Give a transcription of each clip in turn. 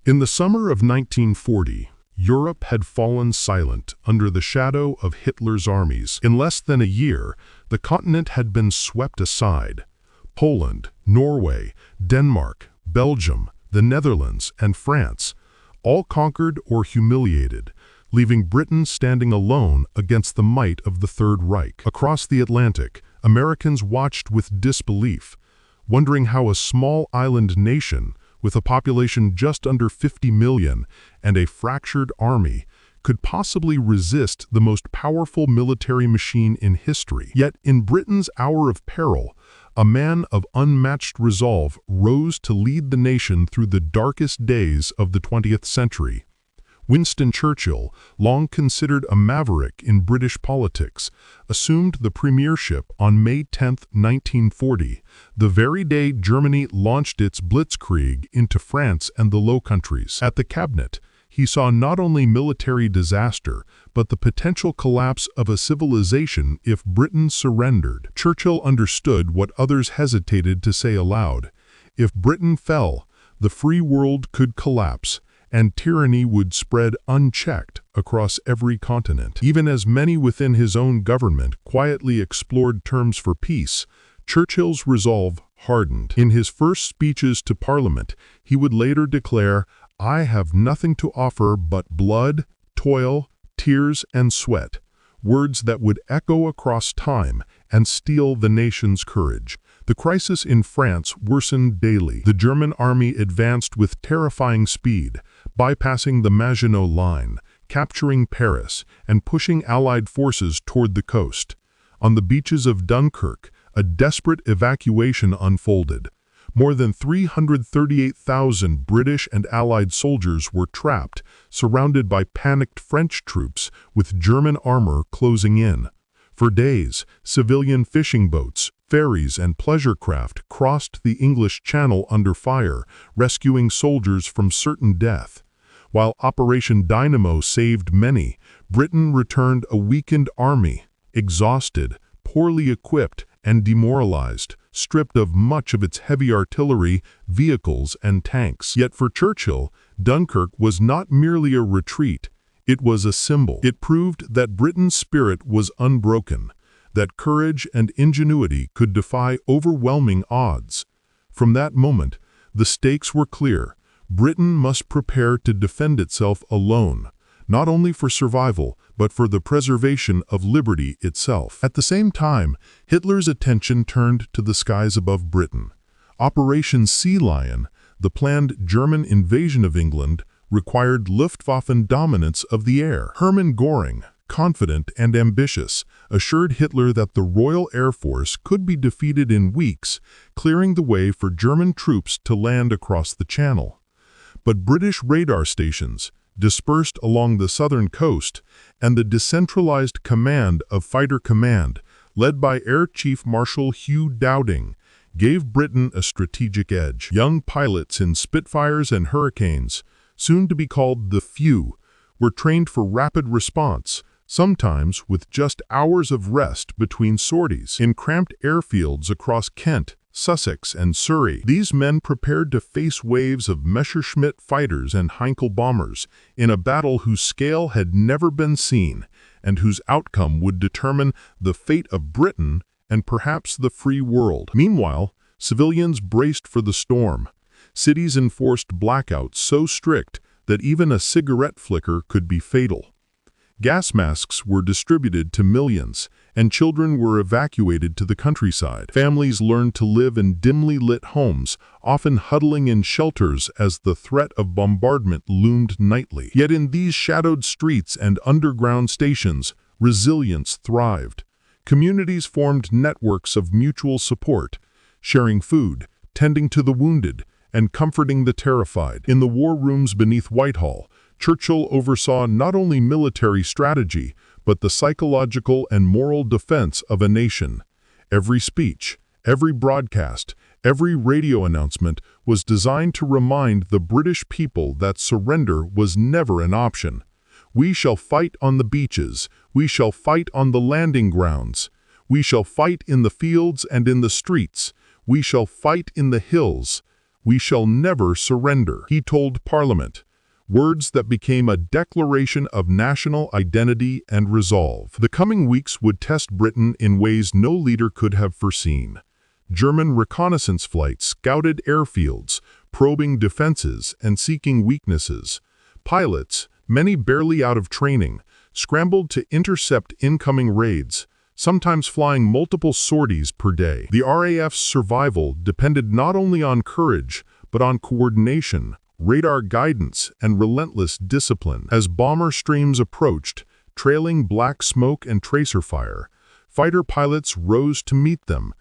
In the summer of 1940, Europe had fallen silent under the shadow of Hitler's armies. In less than a year, the continent had been swept aside. Poland, Norway, Denmark, Belgium, the Netherlands, and France, all conquered or humiliated, leaving Britain standing alone against the might of the Third Reich. Across the Atlantic, Americans watched with disbelief, wondering how a small island nation, with a population just under 50 million and a fractured army, could possibly resist the most powerful military machine in history. Yet in Britain's hour of peril, a man of unmatched resolve rose to lead the nation through the darkest days of the 20th century. Winston Churchill, long considered a maverick in British politics, assumed the premiership on May 10, 1940, the very day Germany launched its Blitzkrieg into France and the Low Countries. At the cabinet, he saw not only military disaster, but the potential collapse of a civilization if Britain surrendered. Churchill understood what others hesitated to say aloud. If Britain fell, the free world could collapse, and tyranny would spread unchecked across every continent. Even as many within his own government quietly explored terms for peace, Churchill's resolve hardened. In his first speeches to Parliament, he would later declare, "I have nothing to offer but blood, toil, tears, and sweat," words that would echo across time and steel the nation's courage. The crisis in France worsened daily. The German army advanced with terrifying speed, bypassing the Maginot Line, capturing Paris, and pushing Allied forces toward the coast. On the beaches of Dunkirk, a desperate evacuation unfolded. More than 338,000 British and Allied soldiers were trapped, surrounded by panicked French troops, with German armor closing in. For days, civilian fishing boats, ferries, and pleasure craft crossed the English Channel under fire, rescuing soldiers from certain death. While Operation Dynamo saved many, Britain returned a weakened army, exhausted, poorly equipped, and demoralized, stripped of much of its heavy artillery, vehicles, and tanks. Yet for Churchill, Dunkirk was not merely a retreat, it was a symbol. It proved that Britain's spirit was unbroken, that courage and ingenuity could defy overwhelming odds. From that moment, the stakes were clear. Britain must prepare to defend itself alone, not only for survival, but for the preservation of liberty itself. At the same time, Hitler's attention turned to the skies above Britain. Operation Sea Lion, the planned German invasion of England, required Luftwaffen dominance of the air. Hermann Göring, confident and ambitious, assured Hitler that the Royal Air Force could be defeated in weeks, clearing the way for German troops to land across the Channel. But British radar stations, dispersed along the southern coast, and the decentralized command of Fighter Command, led by Air Chief Marshal Hugh Dowding, gave Britain a strategic edge. Young pilots in Spitfires and Hurricanes, soon to be called the Few, were trained for rapid response, sometimes with just hours of rest between sorties. In cramped airfields across Kent, Sussex, and Surrey, these men prepared to face waves of Messerschmitt fighters and Heinkel bombers in a battle whose scale had never been seen and whose outcome would determine the fate of Britain and perhaps the free world. Meanwhile, civilians braced for the storm. Cities enforced blackouts so strict that even a cigarette flicker could be fatal. Gas masks were distributed to millions, and children were evacuated to the countryside. Families learned to live in dimly lit homes, often huddling in shelters as the threat of bombardment loomed nightly. Yet in these shadowed streets and underground stations, resilience thrived. Communities formed networks of mutual support, sharing food, tending to the wounded, and comforting the terrified. In the war rooms beneath Whitehall, Churchill oversaw not only military strategy, but the psychological and moral defense of a nation. Every speech, every broadcast, every radio announcement was designed to remind the British people that surrender was never an option. We shall fight on the beaches, we shall fight on the landing grounds, we shall fight in the fields and in the streets, we shall fight in the hills. "We shall never surrender," he told Parliament, words that became a declaration of national identity and resolve. The coming weeks would test Britain in ways no leader could have foreseen. German reconnaissance flights scouted airfields, probing defenses and seeking weaknesses. Pilots, many barely out of training, scrambled to intercept incoming raids, sometimes flying multiple sorties per day. The RAF's survival depended not only on courage, but on coordination, radar guidance, and relentless discipline. As bomber streams approached, trailing black smoke and tracer fire, fighter pilots rose to meet them,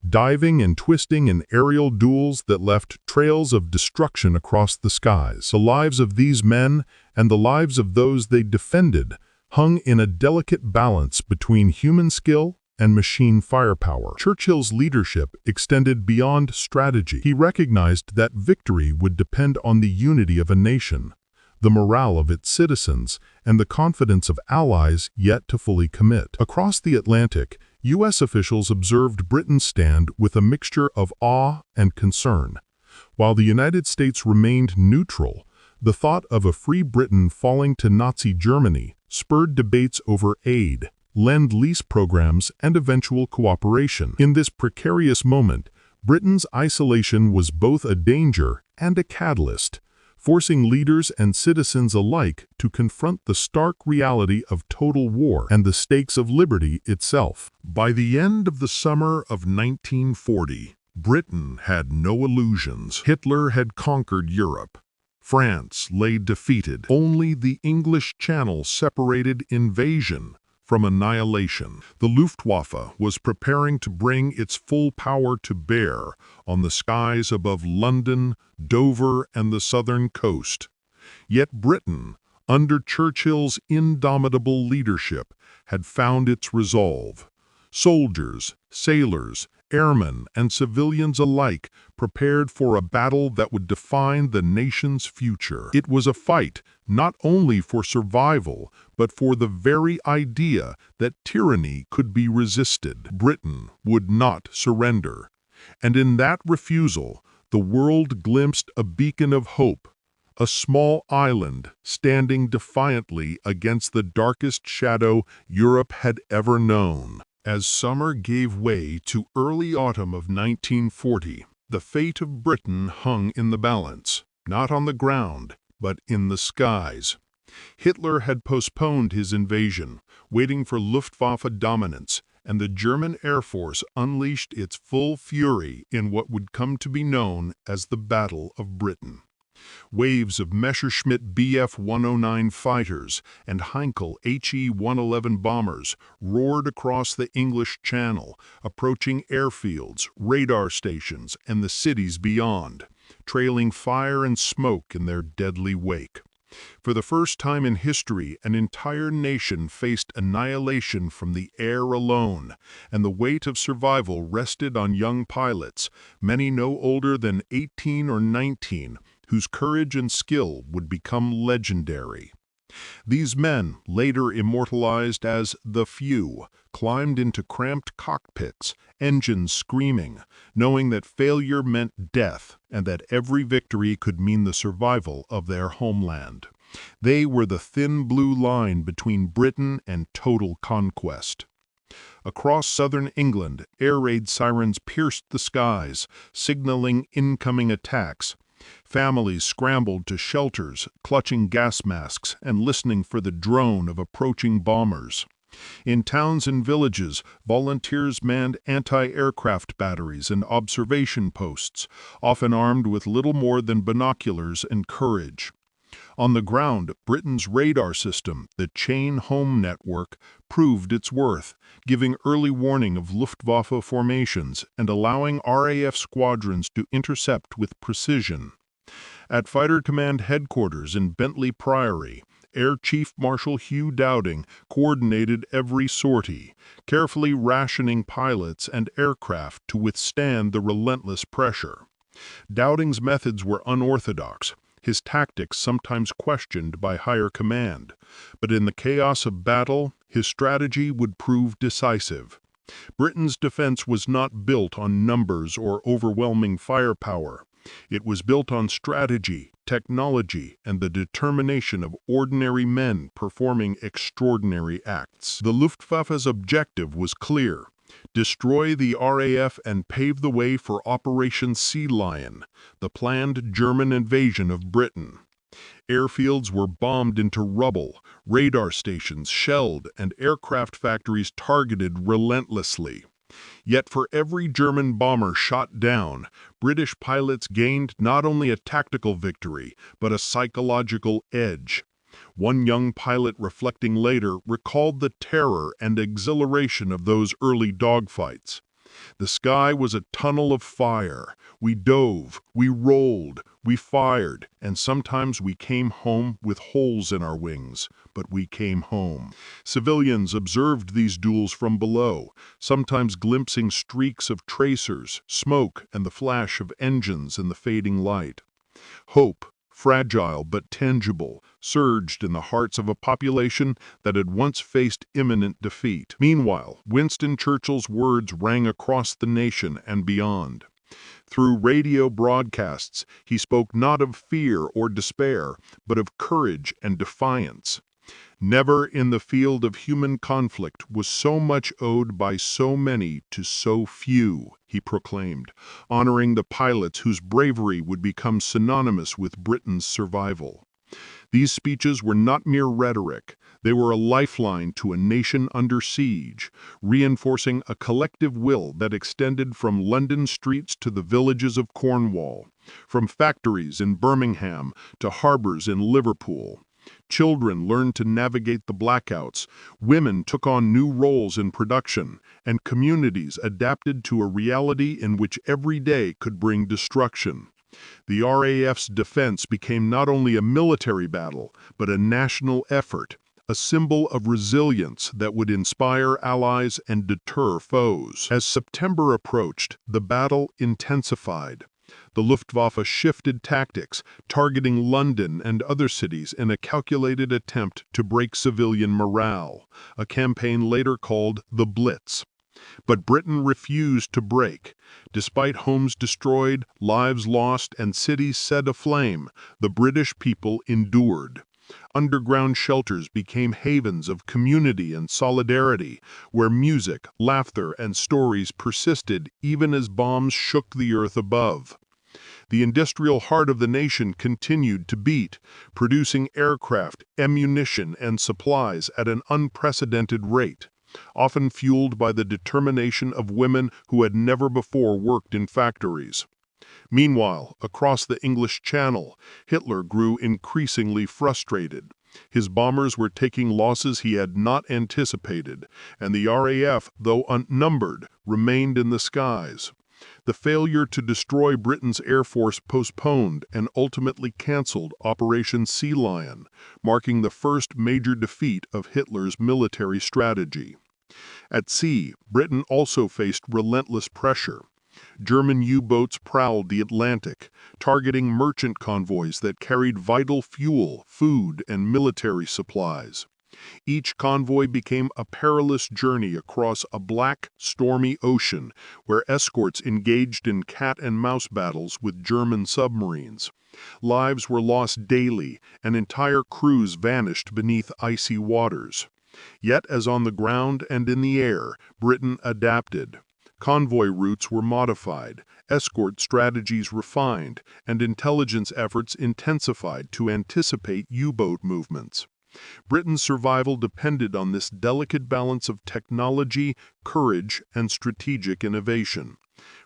diving and twisting in aerial duels that left trails of destruction across the skies. The lives of these men and the lives of those they defended hung in a delicate balance between human skill and machine firepower. Churchill's leadership extended beyond strategy. He recognized that victory would depend on the unity of a nation, the morale of its citizens, and the confidence of allies yet to fully commit. Across the Atlantic, U.S. officials observed Britain's stand with a mixture of awe and concern. While the United States remained neutral, the thought of a free Britain falling to Nazi Germany spurred debates over aid, lend-lease programs, and eventual cooperation. In this precarious moment, Britain's isolation was both a danger and a catalyst, forcing leaders and citizens alike to confront the stark reality of total war and the stakes of liberty itself. By the end of the summer of 1940, Britain had no illusions. Hitler had conquered Europe. France lay defeated. Only the English Channel separated invasion from annihilation. The Luftwaffe was preparing to bring its full power to bear on the skies above London, Dover, and the southern coast. Yet Britain, under Churchill's indomitable leadership, had found its resolve. Soldiers, sailors, airmen, and civilians alike prepared for a battle that would define the nation's future. It was a fight not only for survival, but for the very idea that tyranny could be resisted. Britain would not surrender. And in that refusal, the world glimpsed a beacon of hope, a small island standing defiantly against the darkest shadow Europe had ever known. As summer gave way to early autumn of 1940, the fate of Britain hung in the balance, not on the ground, but in the skies. Hitler had postponed his invasion, waiting for Luftwaffe dominance, and the German Air Force unleashed its full fury in what would come to be known as the Battle of Britain. Waves of Messerschmitt Bf-109 fighters and Heinkel He-111 bombers roared across the English Channel, approaching airfields, radar stations, and the cities beyond, trailing fire and smoke in their deadly wake. For the first time in history, an entire nation faced annihilation from the air alone, and the weight of survival rested on young pilots, many no older than 18 or 19, whose courage and skill would become legendary. These men, later immortalized as the Few, climbed into cramped cockpits, engines screaming, knowing that failure meant death and that every victory could mean the survival of their homeland. They were the thin blue line between Britain and total conquest. Across southern England, air raid sirens pierced the skies, signaling incoming attacks. Families scrambled to shelters, clutching gas masks and listening for the drone of approaching bombers. In towns and villages, volunteers manned anti-aircraft batteries and observation posts, often armed with little more than binoculars and courage. On the ground, Britain's radar system, the Chain Home Network, proved its worth, giving early warning of Luftwaffe formations and allowing RAF squadrons to intercept with precision. At Fighter Command Headquarters in Bentley Priory, Air Chief Marshal Hugh Dowding coordinated every sortie, carefully rationing pilots and aircraft to withstand the relentless pressure. Dowding's methods were unorthodox, his tactics sometimes questioned by higher command, but in the chaos of battle, his strategy would prove decisive. Britain's defense was not built on numbers or overwhelming firepower. It was built on strategy, technology, and the determination of ordinary men performing extraordinary acts. The Luftwaffe's objective was clear: destroy the RAF and pave the way for Operation Sea Lion, the planned German invasion of Britain. Airfields were bombed into rubble, radar stations shelled, and aircraft factories targeted relentlessly. Yet for every German bomber shot down, British pilots gained not only a tactical victory, but a psychological edge. One young pilot, reflecting later, recalled the terror and exhilaration of those early dogfights. The sky was a tunnel of fire. We dove, we rolled, we fired, and sometimes we came home with holes in our wings, but we came home. Civilians observed these duels from below, sometimes glimpsing streaks of tracers, smoke, and the flash of engines in the fading light. Hope, fragile but tangible, surged in the hearts of a population that had once faced imminent defeat. Meanwhile, Winston Churchill's words rang across the nation and beyond. Through radio broadcasts, he spoke not of fear or despair, but of courage and defiance. Never in the field of human conflict was so much owed by so many to so few, he proclaimed, honoring the pilots whose bravery would become synonymous with Britain's survival. These speeches were not mere rhetoric. They were a lifeline to a nation under siege, reinforcing a collective will that extended from London streets to the villages of Cornwall, from factories in Birmingham to harbors in Liverpool. Children learned to navigate the blackouts, women took on new roles in production, and communities adapted to a reality in which every day could bring destruction. The RAF's defense became not only a military battle, but a national effort, a symbol of resilience that would inspire allies and deter foes. As September approached, the battle intensified. The Luftwaffe shifted tactics, targeting London and other cities in a calculated attempt to break civilian morale, a campaign later called the Blitz. But Britain refused to break. Despite homes destroyed, lives lost, and cities set aflame, the British people endured. Underground shelters became havens of community and solidarity, where music, laughter, and stories persisted even as bombs shook the earth above. The industrial heart of the nation continued to beat, producing aircraft, ammunition, and supplies at an unprecedented rate, often fueled by the determination of women who had never before worked in factories. Meanwhile, across the English Channel, Hitler grew increasingly frustrated. His bombers were taking losses he had not anticipated, and the RAF, though outnumbered, remained in the skies. The failure to destroy Britain's Air Force postponed and ultimately cancelled Operation Sea Lion, marking the first major defeat of Hitler's military strategy. At sea, Britain also faced relentless pressure. German U-boats prowled the Atlantic, targeting merchant convoys that carried vital fuel, food, and military supplies. Each convoy became a perilous journey across a black, stormy ocean where escorts engaged in cat-and-mouse battles with German submarines. Lives were lost daily, and entire crews vanished beneath icy waters. Yet, as on the ground and in the air, Britain adapted. Convoy routes were modified, escort strategies refined, and intelligence efforts intensified to anticipate U-boat movements. Britain's survival depended on this delicate balance of technology, courage, and strategic innovation.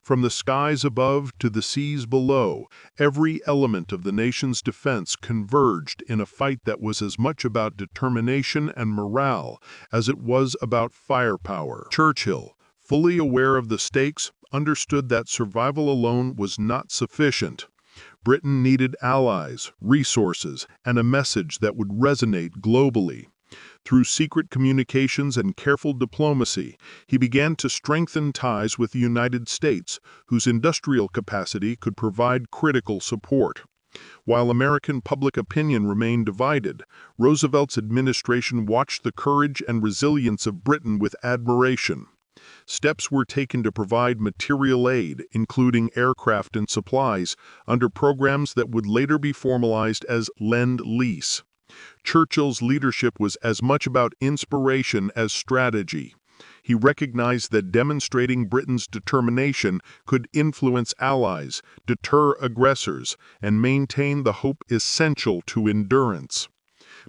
From the skies above to the seas below, every element of the nation's defense converged in a fight that was as much about determination and morale as it was about firepower. Churchill, fully aware of the stakes, understood that survival alone was not sufficient. Britain needed allies, resources, and a message that would resonate globally. Through secret communications and careful diplomacy, he began to strengthen ties with the United States, whose industrial capacity could provide critical support. While American public opinion remained divided, Roosevelt's administration watched the courage and resilience of Britain with admiration. Steps were taken to provide material aid, including aircraft and supplies, under programs that would later be formalized as Lend-Lease. Churchill's leadership was as much about inspiration as strategy. He recognized that demonstrating Britain's determination could influence allies, deter aggressors, and maintain the hope essential to endurance.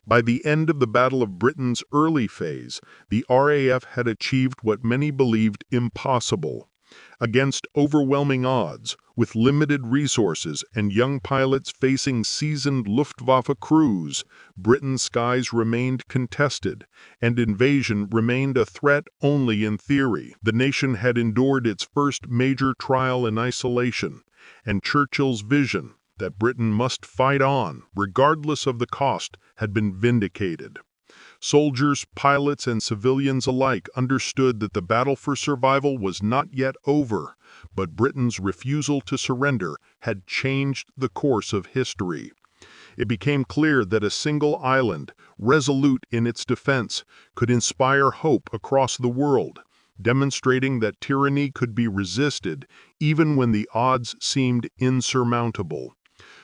By the end of the Battle of Britain's early phase, the RAF had achieved what many believed impossible. Against overwhelming odds, with limited resources and young pilots facing seasoned Luftwaffe crews, Britain's skies remained contested, and invasion remained a threat only in theory. The nation had endured its first major trial in isolation, and Churchill's vision that Britain must fight on, regardless of the cost, had been vindicated. Soldiers, pilots, and civilians alike understood that the battle for survival was not yet over, but Britain's refusal to surrender had changed the course of history. It became clear that a single island, resolute in its defense, could inspire hope across the world, demonstrating that tyranny could be resisted even when the odds seemed insurmountable.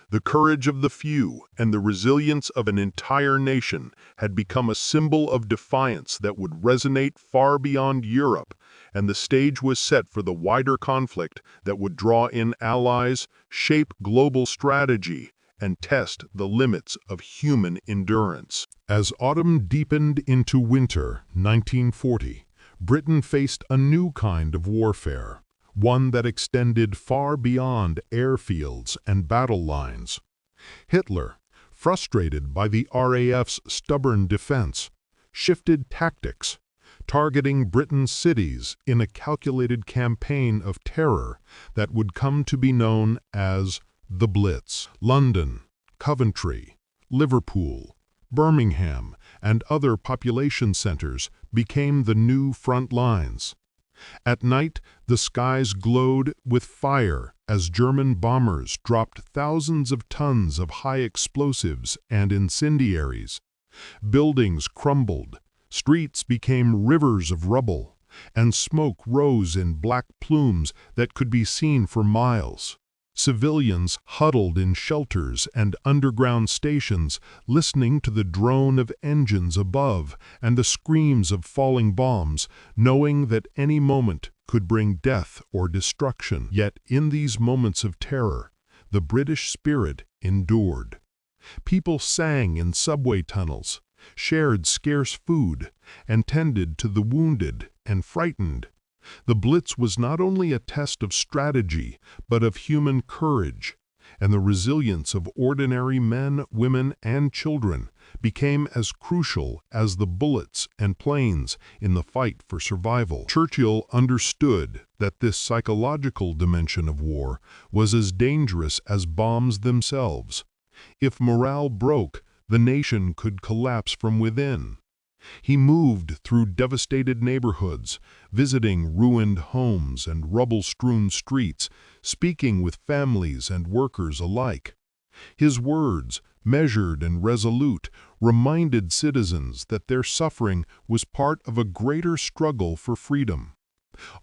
The courage of the few and the resilience of an entire nation had become a symbol of defiance that would resonate far beyond Europe, and the stage was set for the wider conflict that would draw in allies, shape global strategy, and test the limits of human endurance. As autumn deepened into winter 1940, Britain faced a new kind of warfare, one that extended far beyond airfields and battle lines. Hitler, frustrated by the RAF's stubborn defense, shifted tactics, targeting Britain's cities in a calculated campaign of terror that would come to be known as the Blitz. London, Coventry, Liverpool, Birmingham, and other population centers became the new front lines. At night, the skies glowed with fire as German bombers dropped thousands of tons of high explosives and incendiaries. Buildings crumbled, streets became rivers of rubble, and smoke rose in black plumes that could be seen for miles. Civilians huddled in shelters and underground stations, listening to the drone of engines above and the screams of falling bombs, knowing that any moment could bring death or destruction. Yet in these moments of terror, the British spirit endured. People sang in subway tunnels, shared scarce food, and tended to the wounded and frightened. The Blitz was not only a test of strategy, but of human courage, and the resilience of ordinary men, women, and children became as crucial as the bullets and planes in the fight for survival. Churchill understood that this psychological dimension of war was as dangerous as bombs themselves. If morale broke, the nation could collapse from within. He moved through devastated neighborhoods, visiting ruined homes and rubble-strewn streets, speaking with families and workers alike. His words, measured and resolute, reminded citizens that their suffering was part of a greater struggle for freedom.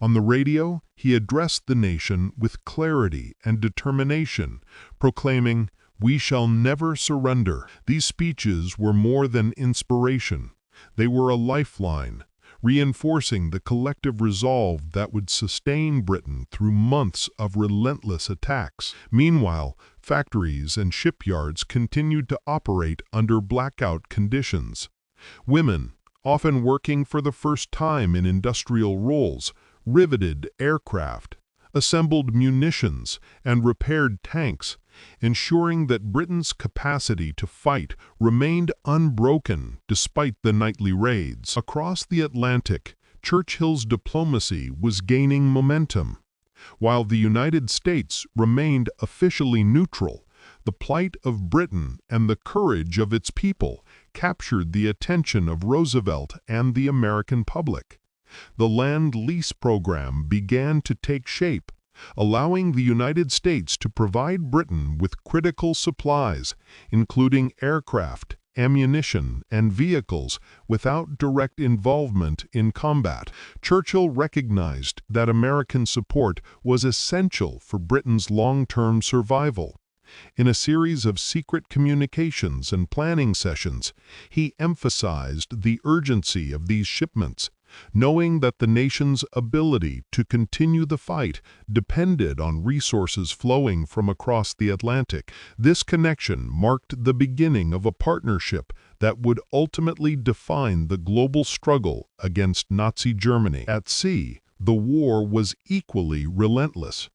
On the radio, he addressed the nation with clarity and determination, proclaiming, "We shall never surrender." These speeches were more than inspiration. They were a lifeline, reinforcing the collective resolve that would sustain Britain through months of relentless attacks. Meanwhile, factories and shipyards continued to operate under blackout conditions. Women, often working for the first time in industrial roles, riveted aircraft, assembled munitions, and repaired tanks, ensuring that Britain's capacity to fight remained unbroken despite the nightly raids. Across the Atlantic, Churchill's diplomacy was gaining momentum. While the United States remained officially neutral, the plight of Britain and the courage of its people captured the attention of Roosevelt and the American public. The Lend-Lease program began to take shape, allowing the United States to provide Britain with critical supplies, including aircraft, ammunition, and vehicles without direct involvement in combat. Churchill recognized that American support was essential for Britain's long-term survival. In a series of secret communications and planning sessions, he emphasized the urgency of these shipments, knowing that the nation's ability to continue the fight depended on resources flowing from across the Atlantic. This connection marked the beginning of a partnership that would ultimately define the global struggle against Nazi Germany. At sea, the war was equally relentless.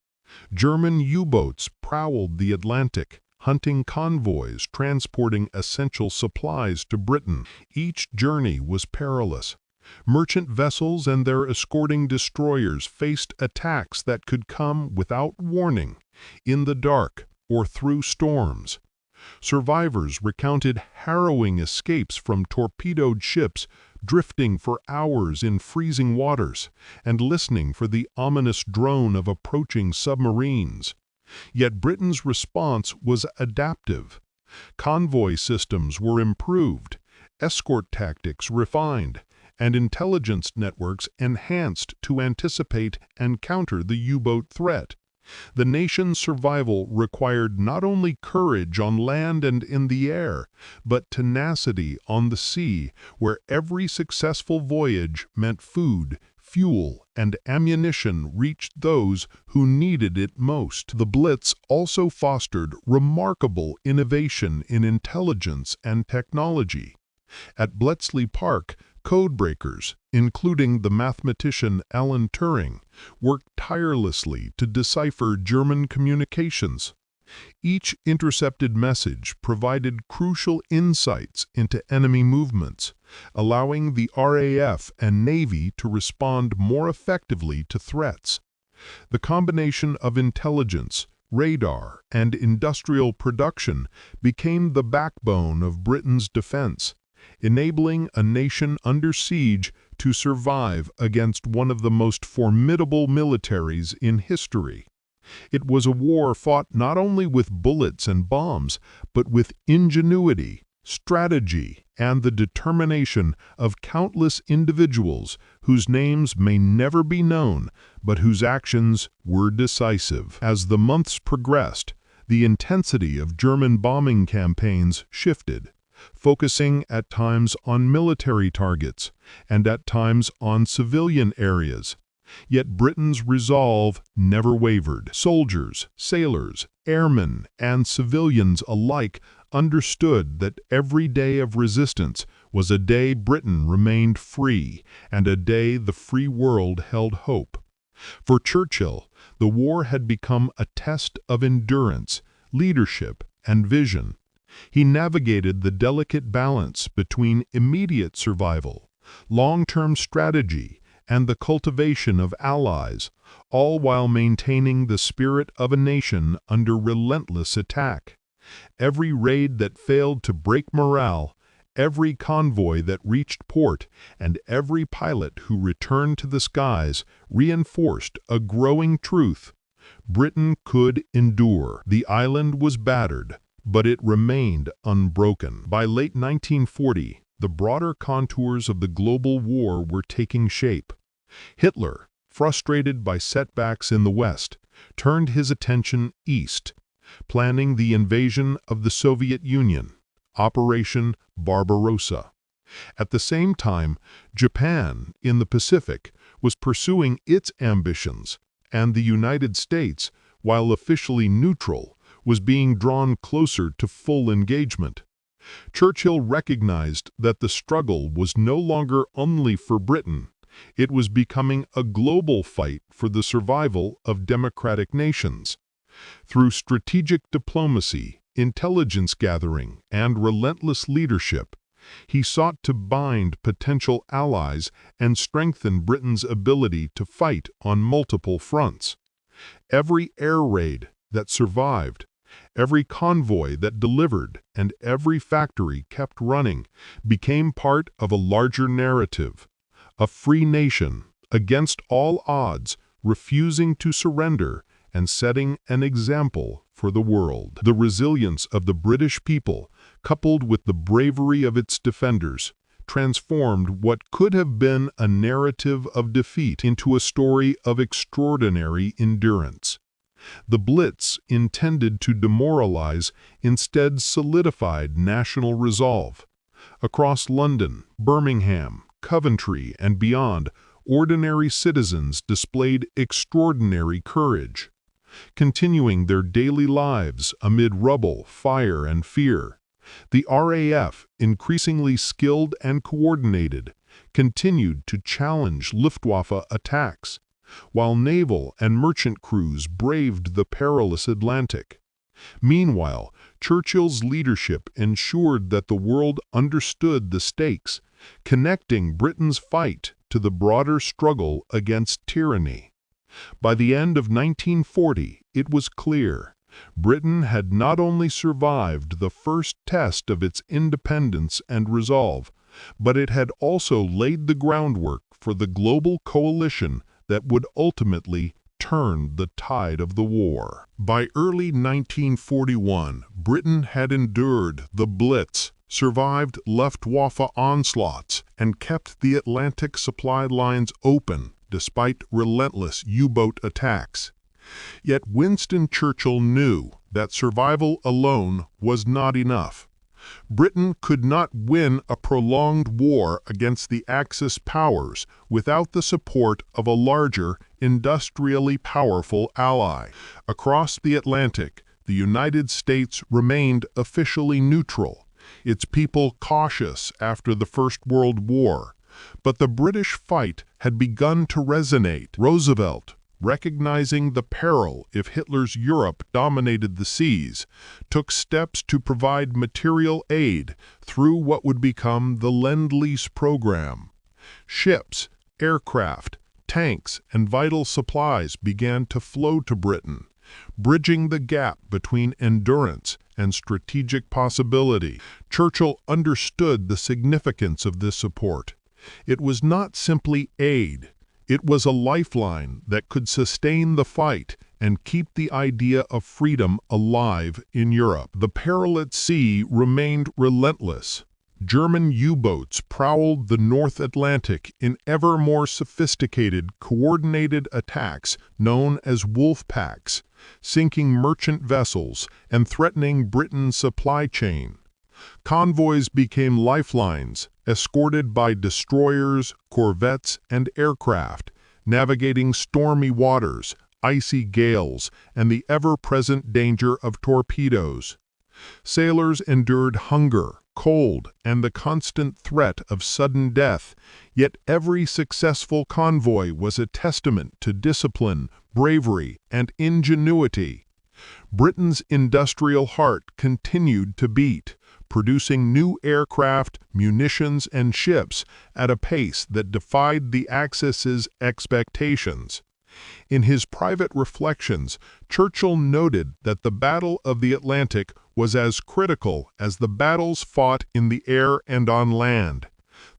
German U-boats prowled the Atlantic, hunting convoys transporting essential supplies to Britain. Each journey was perilous. Merchant vessels and their escorting destroyers faced attacks that could come without warning, in the dark or through storms. Survivors recounted harrowing escapes from torpedoed ships drifting for hours in freezing waters and listening for the ominous drone of approaching submarines. Yet Britain's response was adaptive. Convoy systems were improved, escort tactics refined, and intelligence networks enhanced to anticipate and counter the U-boat threat. The nation's survival required not only courage on land and in the air, but tenacity on the sea, where every successful voyage meant food, fuel, and ammunition reached those who needed it most. The Blitz also fostered remarkable innovation in intelligence and technology. At Bletchley Park, codebreakers, including the mathematician Alan Turing, worked tirelessly to decipher German communications. Each intercepted message provided crucial insights into enemy movements, allowing the RAF and Navy to respond more effectively to threats. The combination of intelligence, radar, and industrial production became the backbone of Britain's defense, enabling a nation under siege to survive against one of the most formidable militaries in history. It was a war fought not only with bullets and bombs, but with ingenuity, strategy, and the determination of countless individuals whose names may never be known, but whose actions were decisive. As the months progressed, the intensity of German bombing campaigns shifted, focusing at times on military targets and at times on civilian areas. Yet Britain's resolve never wavered. Soldiers, sailors, airmen, and civilians alike understood that every day of resistance was a day Britain remained free and a day the free world held hope. For Churchill, the war had become a test of endurance, leadership, and vision. He navigated the delicate balance between immediate survival, long-term strategy, and the cultivation of allies, all while maintaining the spirit of a nation under relentless attack. Every raid that failed to break morale, every convoy that reached port, and every pilot who returned to the skies reinforced a growing truth. Britain could endure. The island was battered, but it remained unbroken. By late 1940, the broader contours of the global war were taking shape. Hitler, frustrated by setbacks in the West, turned his attention east, planning the invasion of the Soviet Union, Operation Barbarossa. At the same time, Japan, in the Pacific, was pursuing its ambitions, and the United States, while officially neutral, was being drawn closer to full engagement. Churchill recognized that the struggle was no longer only for Britain. It was becoming a global fight for the survival of democratic nations. Through strategic diplomacy, intelligence gathering, and relentless leadership, he sought to bind potential allies and strengthen Britain's ability to fight on multiple fronts. Every air raid that survived, every convoy that delivered, and every factory kept running became part of a larger narrative. A free nation, against all odds, refusing to surrender and setting an example for the world. The resilience of the British people, coupled with the bravery of its defenders, transformed what could have been a narrative of defeat into a story of extraordinary endurance. The Blitz, intended to demoralize, instead solidified national resolve. Across London, Birmingham, Coventry, and beyond, ordinary citizens displayed extraordinary courage, continuing their daily lives amid rubble, fire, and fear. The RAF, increasingly skilled and coordinated, continued to challenge Luftwaffe attacks, while naval and merchant crews braved the perilous Atlantic. Meanwhile, Churchill's leadership ensured that the world understood the stakes, connecting Britain's fight to the broader struggle against tyranny. By the end of 1940, it was clear Britain had not only survived the first test of its independence and resolve, but it had also laid the groundwork for the global coalition that would ultimately turn the tide of the war. By early 1941, Britain had endured the Blitz, survived Luftwaffe onslaughts, and kept the Atlantic supply lines open despite relentless U-boat attacks. Yet Winston Churchill knew that survival alone was not enough. Britain could not win a prolonged war against the Axis powers without the support of a larger, industrially powerful ally. Across the Atlantic, the United States remained officially neutral, its people cautious after the First World War. But the British fight had begun to resonate. Roosevelt, recognizing the peril if Hitler's Europe dominated the seas, took steps to provide material aid through what would become the Lend-Lease program. Ships, aircraft, tanks, and vital supplies began to flow to Britain, bridging the gap between endurance and strategic possibility. Churchill understood the significance of this support. It was not simply aid. It was a lifeline that could sustain the fight and keep the idea of freedom alive in Europe. The peril at sea remained relentless. German U-boats prowled the North Atlantic in ever more sophisticated, coordinated attacks known as wolf packs, sinking merchant vessels and threatening Britain's supply chain. Convoys became lifelines, escorted by destroyers, corvettes, and aircraft, navigating stormy waters, icy gales, and the ever-present danger of torpedoes. Sailors endured hunger, cold, and the constant threat of sudden death, yet every successful convoy was a testament to discipline, bravery, and ingenuity. Britain's industrial heart continued to beat, producing new aircraft, munitions, and ships at a pace that defied the Axis's expectations. In his private reflections, Churchill noted that the Battle of the Atlantic was as critical as the battles fought in the air and on land.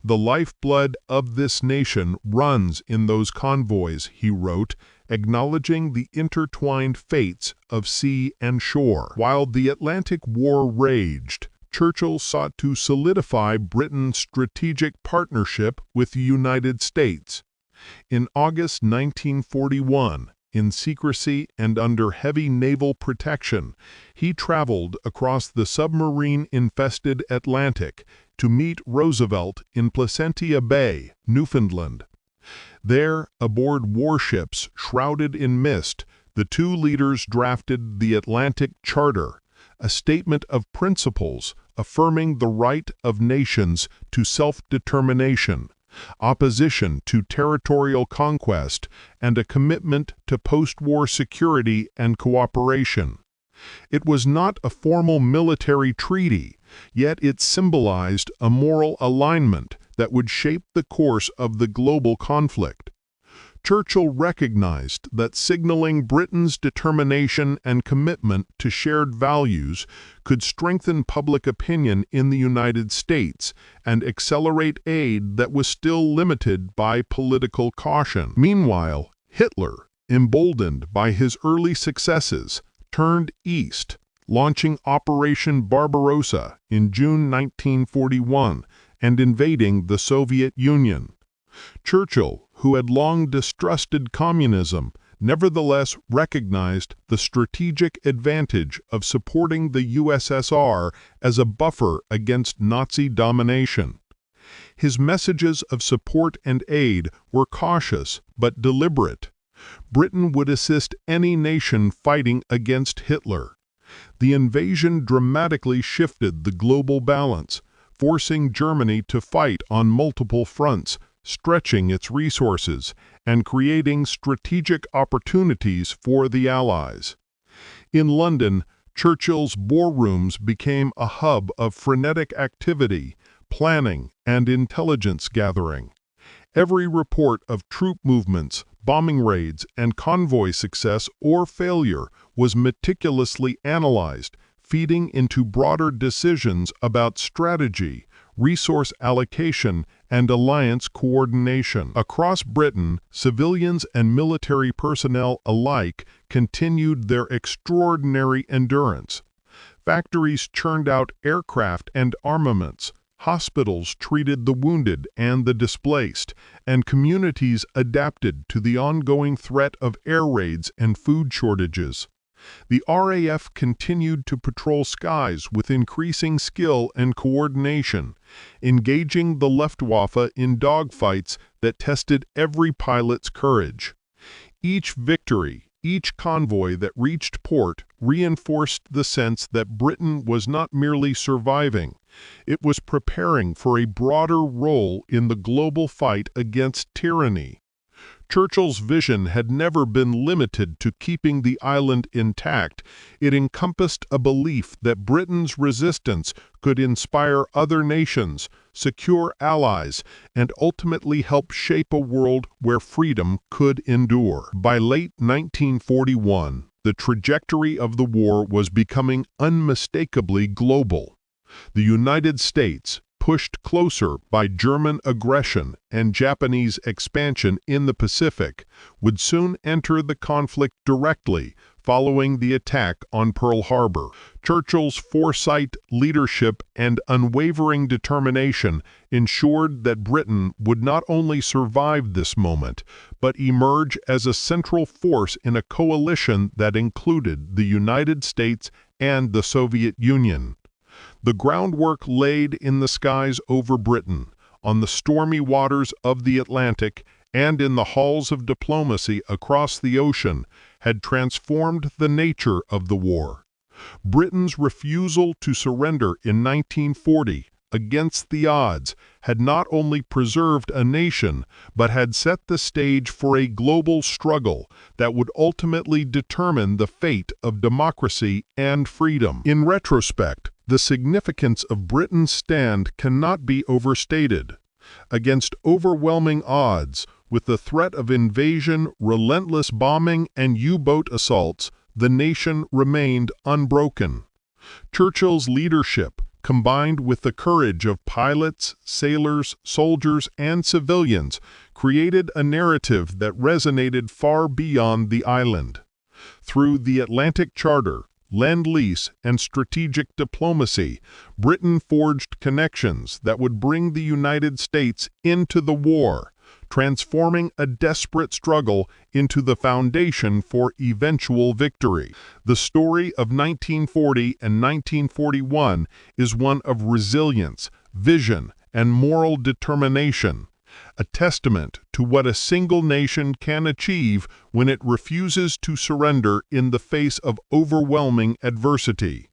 "The lifeblood of this nation runs in those convoys," he wrote, acknowledging the intertwined fates of sea and shore. While the Atlantic War raged, Churchill sought to solidify Britain's strategic partnership with the United States. In August 1941, in secrecy and under heavy naval protection, he traveled across the submarine-infested Atlantic to meet Roosevelt in Placentia Bay, Newfoundland. There, aboard warships shrouded in mist, the two leaders drafted the Atlantic Charter, a statement of principles affirming the right of nations to self-determination, opposition to territorial conquest, and a commitment to post-war security and cooperation. It was not a formal military treaty, yet it symbolized a moral alignment that would shape the course of the global conflict. Churchill recognized that signaling Britain's determination and commitment to shared values could strengthen public opinion in the United States and accelerate aid that was still limited by political caution. Meanwhile, Hitler, emboldened by his early successes, turned east, launching Operation Barbarossa in June 1941 and invading the Soviet Union. Churchill, who had long distrusted communism, nevertheless recognized the strategic advantage of supporting the USSR as a buffer against Nazi domination. His messages of support and aid were cautious but deliberate. Britain would assist any nation fighting against Hitler. The invasion dramatically shifted the global balance, forcing Germany to fight on multiple fronts, stretching its resources, and creating strategic opportunities for the Allies. In London, Churchill's war rooms became a hub of frenetic activity, planning, and intelligence gathering. Every report of troop movements, bombing raids, and convoy success or failure was meticulously analyzed, feeding into broader decisions about strategy, resource allocation, and alliance coordination. Across Britain, civilians and military personnel alike continued their extraordinary endurance. Factories churned out aircraft and armaments, hospitals treated the wounded and the displaced, and communities adapted to the ongoing threat of air raids and food shortages. The RAF continued to patrol skies with increasing skill and coordination, engaging the Luftwaffe in dogfights that tested every pilot's courage. Each victory, each convoy that reached port reinforced the sense that Britain was not merely surviving, it was preparing for a broader role in the global fight against tyranny. Churchill's vision had never been limited to keeping the island intact. It encompassed a belief that Britain's resistance could inspire other nations, secure allies, and ultimately help shape a world where freedom could endure. By late 1941, the trajectory of the war was becoming unmistakably global. The United States, pushed closer by German aggression and Japanese expansion in the Pacific, would soon enter the conflict directly following the attack on Pearl Harbor. Churchill's foresight, leadership, and unwavering determination ensured that Britain would not only survive this moment, but emerge as a central force in a coalition that included the United States and the Soviet Union. The groundwork laid in the skies over Britain, on the stormy waters of the Atlantic, and in the halls of diplomacy across the ocean had transformed the nature of the war. Britain's refusal to surrender in 1940, against the odds, had not only preserved a nation, but had set the stage for a global struggle that would ultimately determine the fate of democracy and freedom. In retrospect, the significance of Britain's stand cannot be overstated. Against overwhelming odds, with the threat of invasion, relentless bombing, and U-boat assaults, the nation remained unbroken. Churchill's leadership, combined with the courage of pilots, sailors, soldiers, and civilians, created a narrative that resonated far beyond the island. Through the Atlantic Charter, Lend-Lease, and strategic diplomacy, Britain forged connections that would bring the United States into the war, transforming a desperate struggle into the foundation for eventual victory. The story of 1940 and 1941 is one of resilience, vision, and moral determination, a testament to what a single nation can achieve when it refuses to surrender in the face of overwhelming adversity.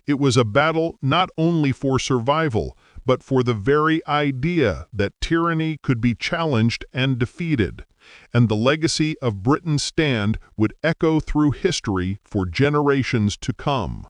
It was a battle not only for survival, but for the very idea that tyranny could be challenged and defeated, and the legacy of Britain's stand would echo through history for generations to come.